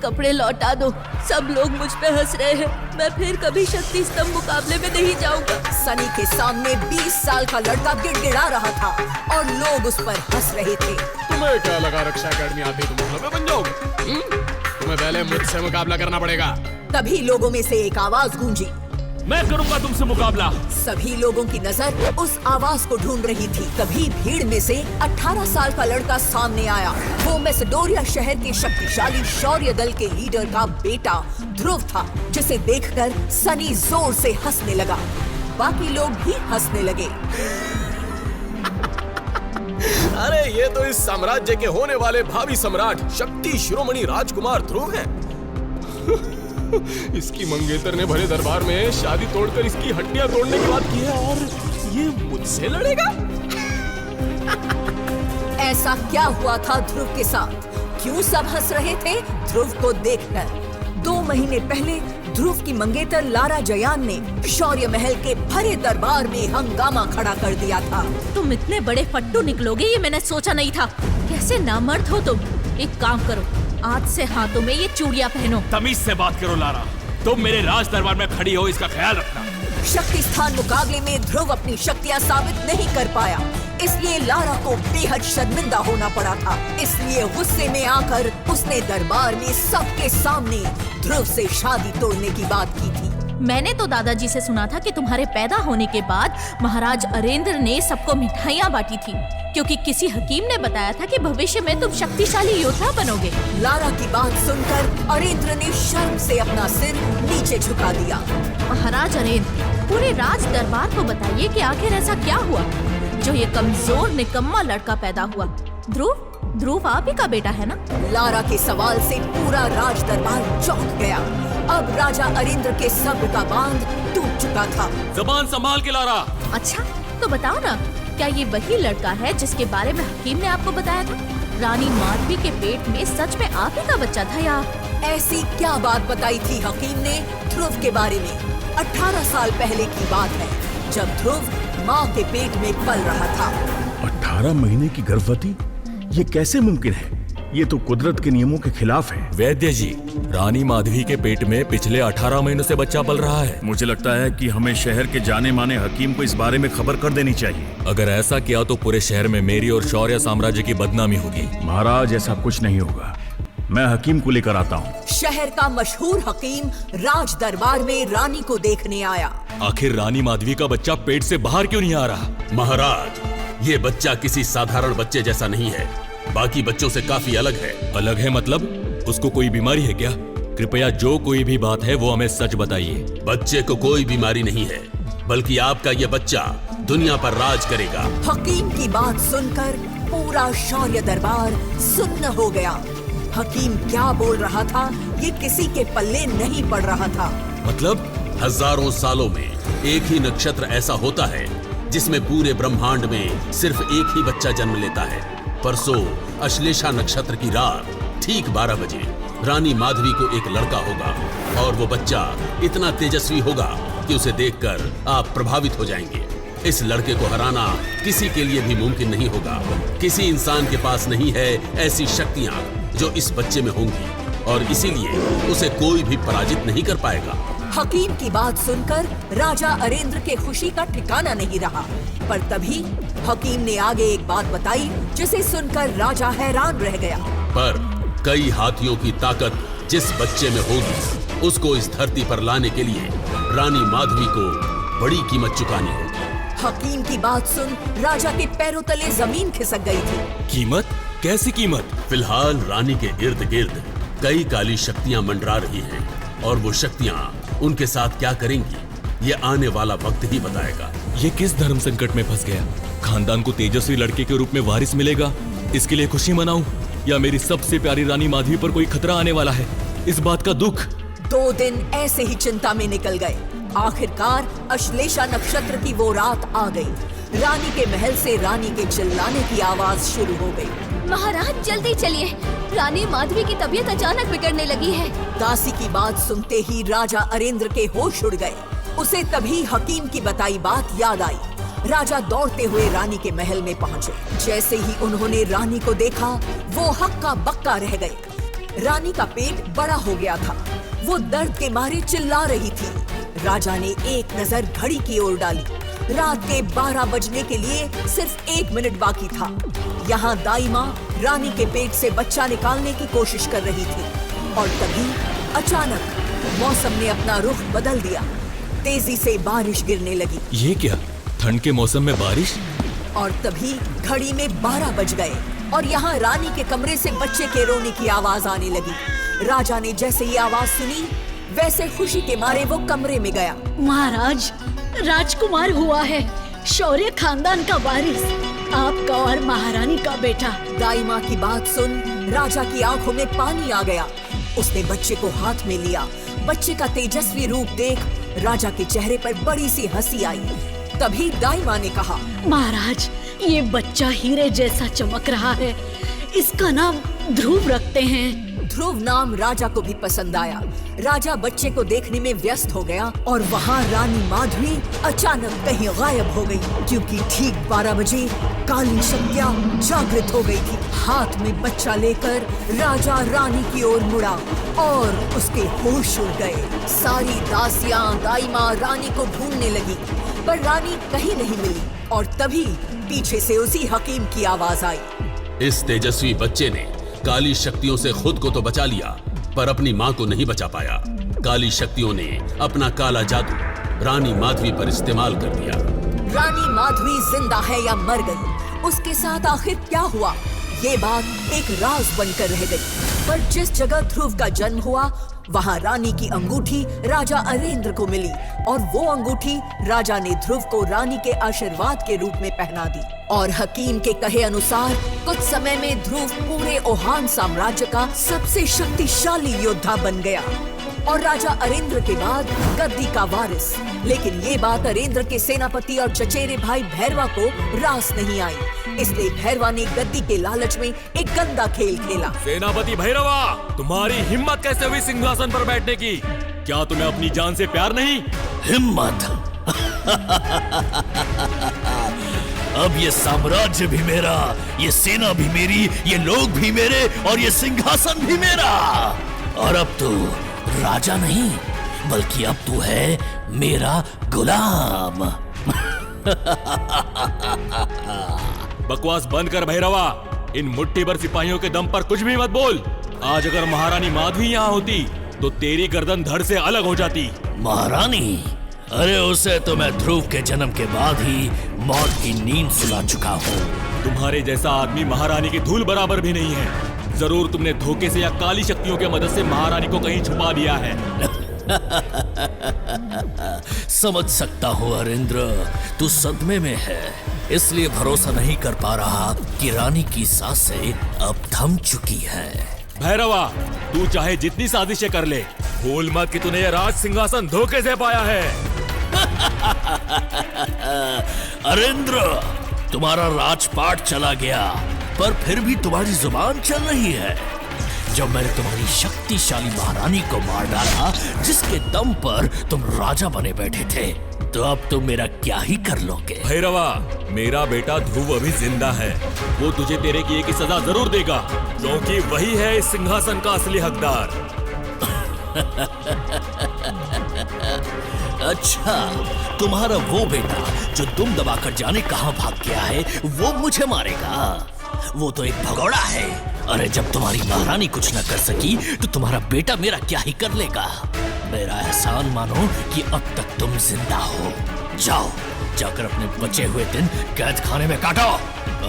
कपड़े लौटा दो। सब लोग मुझ पे हंस रहे हैं। मैं फिर कभी शक्ति स्तंभ मुकाबले में नहीं जाऊंगा। सनी के सामने 20 साल का लड़का गिड़गिड़ा रहा था और लोग उस पर हंस रहे थे। तुम्हें क्या लगा रक्षा अकेडमी आते तुम मुखिया बन जाओगे? तुम्हें पहले मुझसे मुकाबला करना पड़ेगा। तभी लोगों में से एक आवाज गूंजी, मैं करूंगा तुमसे मुकाबला। सभी लोगों की नजर उस आवाज को ढूंढ रही थी। तभी भीड़ में से 18 साल का लड़का सामने आया। वो मैसेडोनिया शहर के शक्तिशाली शौर्य दल के लीडर का बेटा ध्रुव था, जिसे देखकर सनी जोर से हंसने लगा। बाकी लोग भी हंसने लगे। अरे ये तो इस साम्राज्य के होने वाले भावी सम्राट शक्ति शिरोमणि राजकुमार ध्रुव हैं। इसकी मंगेतर ने भरे दरबार में शादी तोड़कर इसकी हड्डियां तोड़ने की बात की है और ये मुझसे लड़ेगा। ऐसा क्या हुआ था ध्रुव के साथ? क्यों सब हंस रहे थे ध्रुव को देखकर? 2 महीने पहले ध्रुव की मंगेतर लारा जयान ने शौर्य महल के भरे दरबार में हंगामा खड़ा कर दिया था। तुम इतने बड़े फट्टू निकलोगे ये मैंने सोचा नहीं था। कैसे नामर्द हो तुम। एक काम करो, आज से हाथों में ये चूड़ियां पहनो। तमीज से बात करो लारा, तुम मेरे राज दरबार में खड़ी हो, इसका ख्याल रखना। शक्ति स्थान मुकाबले में ध्रुव अपनी शक्तियां साबित नहीं कर पाया, इसलिए लारा को बेहद शर्मिंदा होना पड़ा था। इसलिए गुस्से में आकर उसने दरबार में सबके सामने ध्रुव से शादी तोड़ने की बात की थी। मैंने तो दादाजी से सुना था कि तुम्हारे पैदा होने के बाद महाराज अरेंद्र ने सबको मिठाइयाँ बांटी थी, क्योंकि किसी हकीम ने बताया था कि भविष्य में तुम शक्तिशाली योद्धा बनोगे। लारा की बात सुनकर अरेंद्र ने शर्म से अपना सिर नीचे झुका दिया। महाराज अरेंद्र, पूरे राज दरबार को बताइए कि आखिर ऐसा क्या हुआ जो ये कमजोर निकम्मा लड़का पैदा हुआ। ध्रुव आप ही का बेटा है ना? लारा के सवाल से पूरा राज दरबार चौंक गया। अब राजा अरेंद्र के सब्र का बांध टूट चुका था। जबान संभाल के लारा। अच्छा तो बताओ ना, क्या ये वही लड़का है जिसके बारे में हकीम ने आपको बताया था? रानी माधवी के पेट में सच में आप ही का बच्चा था या? ऐसी क्या बात बताई थी हकीम ने ध्रुव के बारे में? 18 साल पहले की बात है, जब ध्रुव माँ के पेट में पल रहा था। 18 महीने की गर्भवती? ये कैसे मुमकिन है? ये तो कुदरत के नियमों के खिलाफ है। वैद्य जी, रानी माधवी के पेट में पिछले 18 महीनों से बच्चा पल रहा है। मुझे लगता है कि हमें शहर के जाने माने हकीम को इस बारे में खबर कर देनी चाहिए। अगर ऐसा किया तो पूरे शहर में मेरी और शौर्य साम्राज्य की बदनामी होगी। महाराज, ऐसा कुछ नहीं होगा। मैं हकीम को लेकर आता हूँ। शहर का मशहूर हकीम राज दरबार में रानी को देखने आया। आखिर रानी माधवी का बच्चा पेट से बाहर क्यों नहीं आ रहा? महाराज, ये बच्चा किसी साधारण बच्चे जैसा नहीं है, बाकी बच्चों से काफी अलग है। अलग है मतलब? उसको कोई बीमारी है क्या? कृपया जो कोई भी बात है वो हमें सच बताइए। बच्चे को कोई बीमारी नहीं है, बल्कि आपका ये बच्चा दुनिया पर राज करेगा। हकीम की बात सुनकर पूरा शौर्य दरबार सुन्न हो गया। हकीम क्या बोल रहा था ये किसी के पल्ले नहीं पड़ रहा था। मतलब? हजारों सालों में एक ही नक्षत्र ऐसा होता है जिसमें पूरे ब्रह्मांड में सिर्फ एक ही बच्चा जन्म लेता है। परसों अश्लेषा नक्षत्र की रात ठीक 12 बजे रानी माधवी को एक लड़का होगा और वो बच्चा इतना तेजस्वी होगा कि उसे देखकर आप प्रभावित हो जाएंगे। इस लड़के को हराना किसी के लिए भी मुमकिन नहीं होगा। किसी इंसान के पास नहीं है ऐसी शक्तियां जो इस बच्चे में होंगी, और इसीलिए उसे कोई भी पराजित नहीं कर पाएगा। हकीम की बात सुनकर राजा अरेंद्र के खुशी का ठिकाना नहीं रहा। पर तभी हकीम ने आगे एक बात बताई जिसे सुनकर राजा हैरान रह गया। पर कई हाथियों की ताकत जिस बच्चे में होगी, उसको इस धरती पर लाने के लिए रानी माधवी को बड़ी कीमत चुकानी होगी। हकीम की बात सुन राजा के पैरों तले जमीन खिसक गई थी। कीमत? कैसी कीमत? फिलहाल रानी के इर्द गिर्द कई काली शक्तियां मंडरा रही हैं, और वो शक्तियां उनके साथ क्या करेंगी ये आने वाला वक्त ही बताएगा। ये किस धर्म संकट में फंस गया? खानदान को तेजस्वी लड़के के रूप में वारिस मिलेगा, इसके लिए खुशी मनाऊं, या मेरी सबसे प्यारी रानी माधवी पर कोई खतरा आने वाला है, इस बात का दुख? 2 दिन ऐसे ही चिंता में निकल गए। आखिरकार अश्लेषा नक्षत्र की वो रात आ गई। रानी के महल से रानी के चिल्लाने की आवाज शुरू हो गई। महाराज जल्दी चलिए, रानी माधवी की तबीयत अचानक बिगड़ने लगी है। दासी की बात सुनते ही राजा अरेंद्र के होश उड़ गए। उसे तभी हकीम की बताई बात याद आई। राजा दौड़ते हुए रानी के महल में पहुंचे। जैसे ही उन्होंने रानी को देखा, वो हक्का बक्का रह गए। रानी का पेट बड़ा हो गया था। वो दर्द के मारे चिल्ला रही थी। राजा ने एक नजर घड़ी की ओर डाली। रात के 12 बजने के लिए सिर्फ 1 मिनट बाकी था। यहाँ दाई माँ रानी के पेट से बच्चा निकालने की कोशिश कर रही थी और तभी अचानक मौसम ने अपना रुख बदल दिया। तेजी से बारिश गिरने लगी। ये क्या, ठंड के मौसम में बारिश? और तभी घड़ी में 12 बज गए और यहाँ रानी के कमरे से बच्चे के रोने की आवाज आने लगी। राजा ने जैसे ये आवाज सुनी वैसे खुशी के मारे वो कमरे में गया। महाराज, राजकुमार हुआ है, शौर्य खानदान का वारिस, आपका और महारानी का बेटा। दाई माँ की बात सुन राजा की आंखों में पानी आ गया। उसने बच्चे को हाथ में लिया। बच्चे का तेजस्वी रूप देख राजा के चेहरे पर बड़ी सी हंसी आई। तभी दाई माँ ने कहा, महाराज, ये बच्चा हीरे जैसा चमक रहा है, इसका नाम ध्रुव रखते हैं। ध्रुव नाम राजा को भी पसंद आया। राजा बच्चे को देखने में व्यस्त हो गया और वहाँ रानी माधवी अचानक कहीं गायब हो गई, क्योंकि ठीक 12 बजे काली शक्तियाँ जागृत हो गई थी। हाथ में बच्चा लेकर राजा रानी की ओर मुड़ा और उसके होश उड़ गए। सारी दासियाँ दाई माँ रानी को ढूंढने लगी, पर रानी कहीं नहीं मिली। और तभी पीछे से उसी हकीम की आवाज आई। इस तेजस्वी बच्चे ने काली शक्तियों से खुद को तो बचा लिया, पर अपनी माँ को नहीं बचा पाया। काली शक्तियों ने अपना काला जादू रानी माधवी पर इस्तेमाल कर दिया। रानी माधवी जिंदा है या मर गई, उसके साथ आखिर क्या हुआ, ये बात एक राज बनकर रह गई। पर जिस जगह ध्रुव का जन्म हुआ वहाँ रानी की अंगूठी राजा अरेंद्र को मिली और वो अंगूठी राजा ने ध्रुव को रानी के आशीर्वाद के रूप में पहना दी। और हकीम के कहे अनुसार कुछ समय में ध्रुव पूरे ओहान साम्राज्य का सबसे शक्तिशाली योद्धा बन गया और राजा अरेंद्र के बाद गद्दी का वारिस। लेकिन ये बात अरेंद्र के सेनापति और चचेरे भाई भैरवा को रास नहीं आई, इसलिए भैरवा ने गद्दी के लालच में एक गंदा खेल खेला। सेनापति भैरवा, तुम्हारी हिम्मत कैसे हुई सिंहासन पर बैठने की? क्या तुम्हें अपनी जान से प्यार नहीं? हिम्मत? अब ये साम्राज्य भी मेरा, ये सेना भी मेरी, ये लोग भी मेरे और ये सिंहासन भी मेरा। और अब तो राजा नहीं, बल्कि अब तू है मेरा गुलाम। बकवास बंद कर भैरवा, इन मुट्ठी भर सिपाहियों के दम पर कुछ भी मत बोल। आज अगर महारानी माधवी यहाँ होती तो तेरी गर्दन धड़ से अलग हो जाती। महारानी? अरे उसे तो मैं ध्रुव के जन्म के बाद ही मौत की नींद सुला चुका हूँ। तुम्हारे जैसा आदमी महारानी की धूल बराबर भी नहीं है। जरूर तुमने धोखे से या काली शक्तियों की मदद से महारानी को कहीं छुपा दिया है। समझ सकता हूँ अरेंद्र, तू सदमे में है, इसलिए भरोसा नहीं कर पा रहा कि रानी की सांसें अब थम चुकी हैं। भैरवा, तू चाहे जितनी साजिशें कर ले, भूल मत कि तूने यह राज सिंहासन धोखे से पाया है। अरेंद्र, तुम्हारा राजपाट चला गया, पर फिर भी तुम्हारी जुबान चल रही है। जब मैंने तुम्हारी शक्तिशाली महारानी को मार डाला, जिसके दम पर तुम राजा बने बैठे थे, तो अब तुम मेरा क्या ही कर लोगे? भैरवा, मेरा बेटा ध्रुव अभी जिंदा है। वो तुझे तेरे किए की सजा जरूर देगा, क्योंकि वही है इस सिंहासन का असली हकदार। अच्छा, तुम्हारा वो बेटा जो दुम दबाकर जाने कहां भाग गया है, वो मुझे मारेगा? वो तो एक भगोड़ा है। अरे जब तुम्हारी महारानी कुछ न कर सकी तो तुम्हारा बेटा मेरा क्या ही कर लेगा। मेरा एहसान मानो कि अब तक तुम जिंदा हो। जाओ, जाकर अपने बचे हुए दिन कैद खाने में काटो।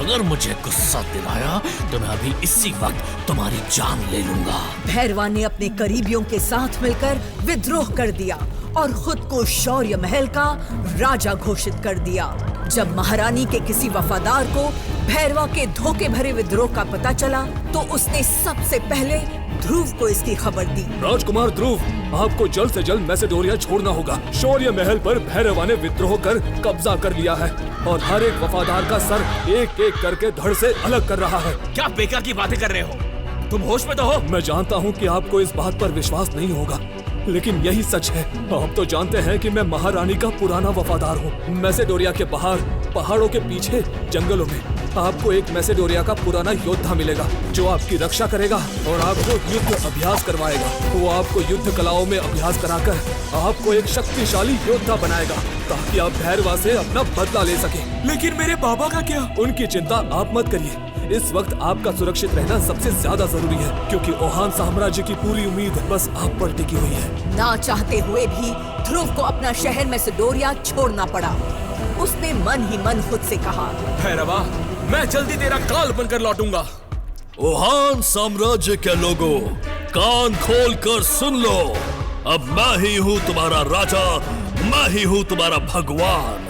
अगर मुझे गुस्सा दिलाया तो मैं अभी इसी वक्त तुम्हारी जान ले लूंगा। भैरवा ने अपने करीबियों के साथ मिलकर विद्रोह कर दिया और खुद को शौर्य महल का राजा घोषित कर दिया। जब महारानी के किसी वफादार को भैरवा के धोखे भरे विद्रोह का पता चला तो उसने सबसे पहले ध्रुव को इसकी खबर दी। राजकुमार ध्रुव, आपको जल्द से जल्द मैसेडोनिया छोड़ना होगा। शौर्य महल पर भैरवा ने विद्रोह कर कब्जा कर लिया है और हर एक वफादार का सर एक एक करके धड़ से अलग कर रहा है। क्या बेकार की बातें कर रहे हो? तुम होश में तो हो? मैं जानता हूँ कि आपको इस बात पर विश्वास नहीं होगा, लेकिन यही सच है। आप तो जानते हैं कि मैं महारानी का पुराना वफादार हूँ। मैसेडोनिया के बाहर, पहाड़ों के पीछे, जंगलों में आपको एक मैसेडोरिया का पुराना योद्धा मिलेगा जो आपकी रक्षा करेगा और आपको युद्ध अभ्यास करवाएगा। वो आपको युद्ध कलाओं में अभ्यास कराकर आपको एक शक्तिशाली योद्धा बनाएगा ताकि आप भैरवा से अपना बदला ले सके। लेकिन मेरे बाबा का क्या? उनकी चिंता आप मत करिए। इस वक्त आपका सुरक्षित रहना सबसे ज्यादा जरूरी है क्योंकि ओहान साम्राज्य की पूरी उम्मीद बस आप पर टिकी हुई है। ना चाहते हुए भी ध्रुव को अपना शहर मैसेडोरिया छोड़ना पड़ा। उसने मन ही मन खुद से कहा, भैरवा, मैं जल्दी तेरा काल बनकर लौटूंगा। ओहान साम्राज्य के लोगों, कान खोल कर सुन लो। अब मैं ही हूँ तुम्हारा राजा, मैं ही हूँ तुम्हारा भगवान।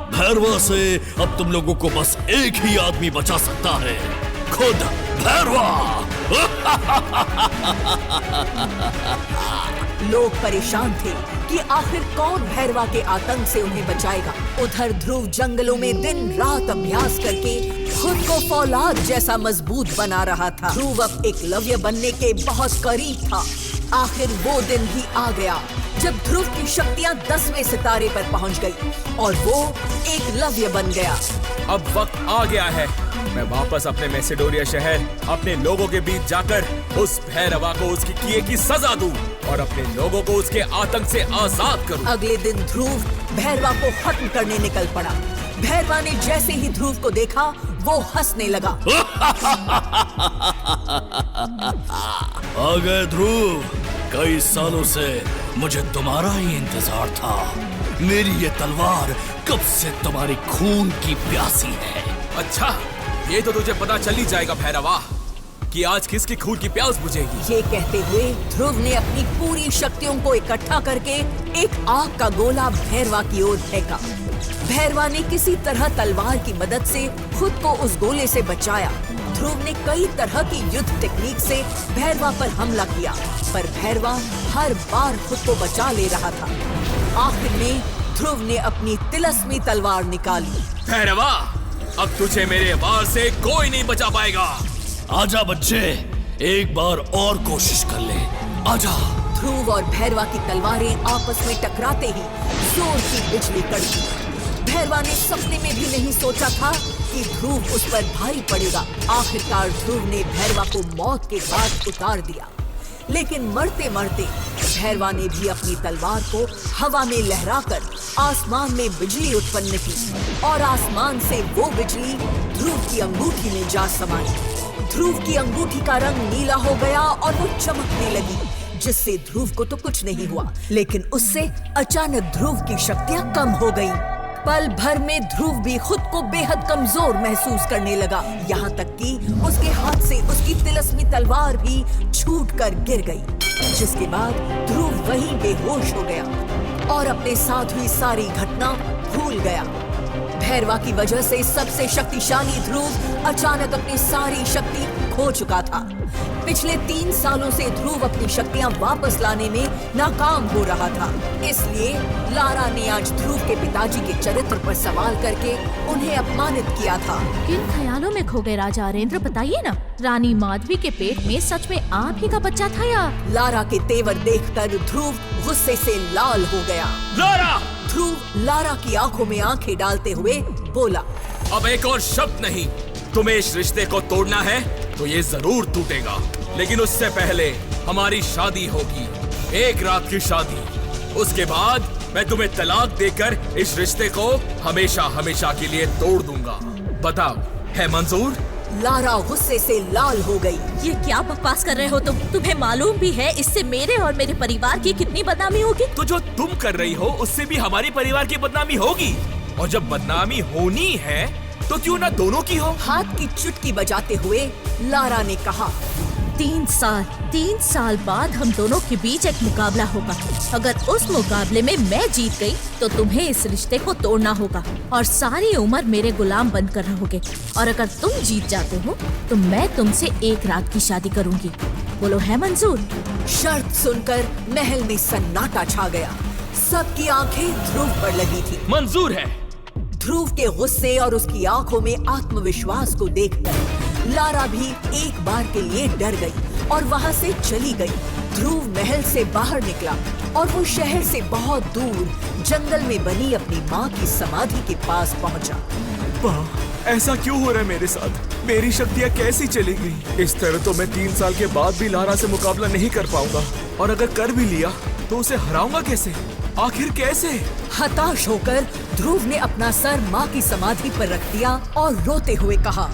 भैरवा से अब तुम लोगों को बस एक ही आदमी बचा सकता है, खुद भैरवा। लोग परेशान थे कि आखिर कौन भैरवा के आतंक से उन्हें बचाएगा। उधर ध्रुव जंगलों में दिन रात अभ्यास करके खुद को फौलाद जैसा मजबूत बना रहा था। ध्रुव अब एकलव्य बनने के बहुत करीब था। आखिर वो दिन भी आ गया जब ध्रुव की शक्तियां 10वें सितारे पर पहुंच गई और वो एकलव्य बन गया। अब वक्त आ गया है, मैं वापस अपने मैसेडोरिया शहर अपने लोगों के बीच जाकर उस भैरवा को उसकी किए की सजा दूं और अपने लोगों को उसके आतंक से आजाद करूं। अगले दिन ध्रुव भैरवा को खत्म करने निकल पड़ा। भैरवा ने जैसे ही ध्रुव को देखा वो हंसने लगा। आ गए ध्रुव, कई सालों से मुझे तुम्हारा ही इंतजार था। मेरी ये तलवार कब से तुम्हारी खून की प्यासी है। अच्छा, ये तो तुझे पता चल ही जाएगा भैरवा कि आज किसकी खून की प्यास बुझेगी। ये कहते हुए ध्रुव ने अपनी पूरी शक्तियों को इकट्ठा करके एक आग का गोला भैरवा की ओर फेंका। भैरवा ने किसी तरह तलवार की मदद से खुद को उस गोले से बचाया। ध्रुव ने कई तरह की युद्ध टेक्निक से भैरवा पर हमला किया, पर भैरवा हर बार खुद को बचा ले रहा था। आखिर में ध्रुव ने अपनी तिलस्मी तलवार निकाली। भैरवा, अब तुझे मेरे वार से कोई नहीं बचा पाएगा। आजा बच्चे, एक बार और कोशिश कर ले, आजा। ध्रुव और भैरवा की तलवारें आपस में टकराते ही जोर की बिजली कड़की। भैरवा ने सपने में भी नहीं सोचा था कि ध्रुव उस पर भारी पड़ेगा। आखिरकार ध्रुव ने भैरवा को मौत के घाट उतार दिया, लेकिन मरते मरते भैरवा ने भी अपनी तलवार को हवा में लहराकर आसमान में बिजली उत्पन्न की और आसमान से वो बिजली ध्रुव की अंगूठी में जा समाई। ध्रुव की अंगूठी का रंग नीला हो गया और वो चमकने लगी, जिससे ध्रुव को तो कुछ नहीं हुआ, लेकिन उससे अचानक ध्रुव की शक्तियां कम हो गईं। पल भर में ध्रुव भी खुद को बेहद कमजोर महसूस करने लगा, यहाँ तक कि उसके हाथ से उसकी तिलस्मी तलवार भी छूटकर गिर गई, जिसके बाद ध्रुव वहीं बेहोश हो गया और अपने साथ हुई सारी घटना भूल गया। भैरवा की वजह से सबसे शक्तिशाली ध्रुव अचानक अपनी सारी शक्ति खो चुका था। पिछले 3 सालों से ध्रुव अपनी शक्तियां वापस लाने में नाकाम हो रहा था। इसलिए लारा ने आज ध्रुव के पिताजी के चरित्र पर सवाल करके उन्हें अपमानित किया था। किन ख्यालों में खो गए राजा अरेंद्र, बताइए ना। रानी माधवी के पेट में सच में आप ही का बच्चा था या? लारा के तेवर देखकर ध्रुव गुस्से से लाल हो गया। लारा! ध्रुव लारा की आंखों में आंखें डालते हुए बोला, अब एक और शब्द नहीं। तुम्हें इस रिश्ते को तोड़ना है तो ये जरूर टूटेगा, लेकिन उससे पहले हमारी शादी होगी, एक रात की शादी। उसके बाद मैं तुम्हें तलाक देकर इस रिश्ते को हमेशा हमेशा के लिए तोड़ दूंगा। बताओ, है मंजूर? लारा गुस्से से लाल हो गई। ये क्या बकवास कर रहे हो तुम? तुम्हें मालूम भी है इससे मेरे और मेरे परिवार की कितनी बदनामी होगी? तो जो तुम कर रही हो उससे भी हमारे परिवार की बदनामी होगी, और जब बदनामी होनी है तो क्यों ना दोनों की हो। हाथ की चुटकी बजाते हुए लारा ने कहा, 3 साल बाद हम दोनों के बीच एक मुकाबला होगा। अगर उस मुकाबले में मैं जीत गई तो तुम्हें इस रिश्ते को तोड़ना होगा और सारी उम्र मेरे गुलाम बनकर रहोगे, और अगर तुम जीत जाते हो तो मैं तुमसे एक रात की शादी करूंगी। बोलो, है मंजूर? शर्त सुनकर महल में सन्नाटा छा गया। सबकी आंखें ध्रुव पर लगी थी। मंजूर है। ध्रुव के गुस्से और उसकी आंखों में आत्मविश्वास को देखकर लारा भी एक बार के लिए डर गई और वहां से चली गई। ध्रुव महल से बाहर निकला और वो शहर से बहुत दूर जंगल में बनी अपनी माँ की समाधि के पास पहुंचा। ऐसा क्यों हो रहा है मेरे साथ? मेरी शक्तियाँ कैसी चली गई? इस तरह तो मैं 3 साल के बाद भी लारा से मुकाबला नहीं कर पाऊंगा, और अगर कर भी लिया तो उसे हराऊंगा कैसे? आखिर कैसे? हताश होकर ध्रुव ने अपना सर माँ की समाधि पर रख दिया और रोते हुए कहा,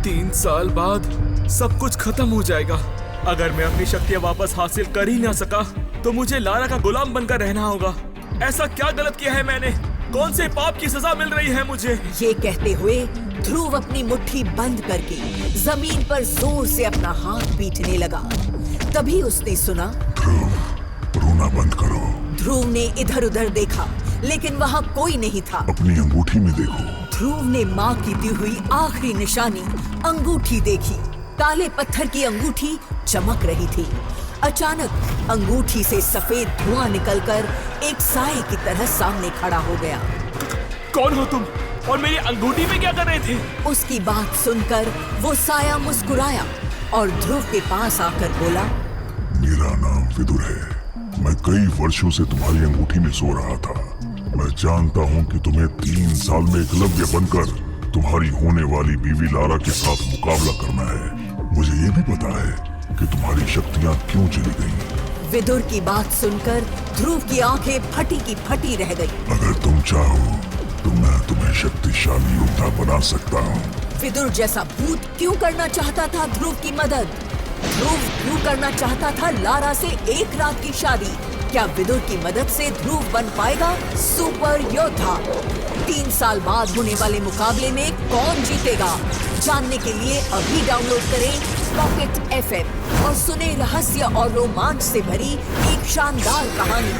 3 साल बाद सब कुछ खत्म हो जाएगा। अगर मैं अपनी शक्तियाँ वापस हासिल कर ही ना सका तो मुझे लारा का गुलाम बनकर रहना होगा। ऐसा क्या गलत किया है मैंने? कौन से पाप की सजा मिल रही है मुझे? ये कहते हुए ध्रुव अपनी मुट्ठी बंद करके जमीन पर जोर से अपना हाथ पीटने लगा। तभी उसने सुना, रोना बंद करो। ध्रुव ने इधर उधर देखा, लेकिन वहाँ कोई नहीं था। अपनी अंगूठी में देखो। ध्रुव ने माँ की दी हुई आखिरी निशानी अंगूठी देखी। काले पत्थर की अंगूठी चमक रही थी। अचानक अंगूठी से सफेद धुआं निकलकर एक साए की तरह सामने खड़ा हो गया। कौन हो तुम और मेरी अंगूठी में क्या कर रहे थे? उसकी बात सुनकर वो साया मुस्कुराया और ध्रुव के पास आकर बोला, मेरा नाम विदुर है। मैं कई वर्षों से तुम्हारी अंगूठी में सो रहा था। मैं जानता हूँ कि तुम्हें 3 साल में एकलव्य बनकर तुम्हारी होने वाली बीवी लारा के साथ मुकाबला करना है। मुझे ये भी पता है कि तुम्हारी शक्तियाँ क्यों चली गईं। विदुर की बात सुनकर ध्रुव की आंखें फटी की फटी रह गईं। अगर तुम चाहो तो मैं तुम्हें शक्तिशाली योद्धा बना सकता हूँ। विदुर जैसा भूत क्यों करना चाहता था ध्रुव की मदद? ध्रुव क्यों करना चाहता था लारा से एक रात की शादी? क्या विदुर की मदद से ध्रुव बन पाएगा सुपर योद्धा? 3 साल बाद होने वाले मुकाबले में कौन जीतेगा? जानने के लिए अभी डाउनलोड करें पॉकेट FM और सुने रहस्य और रोमांच से भरी एक शानदार कहानी।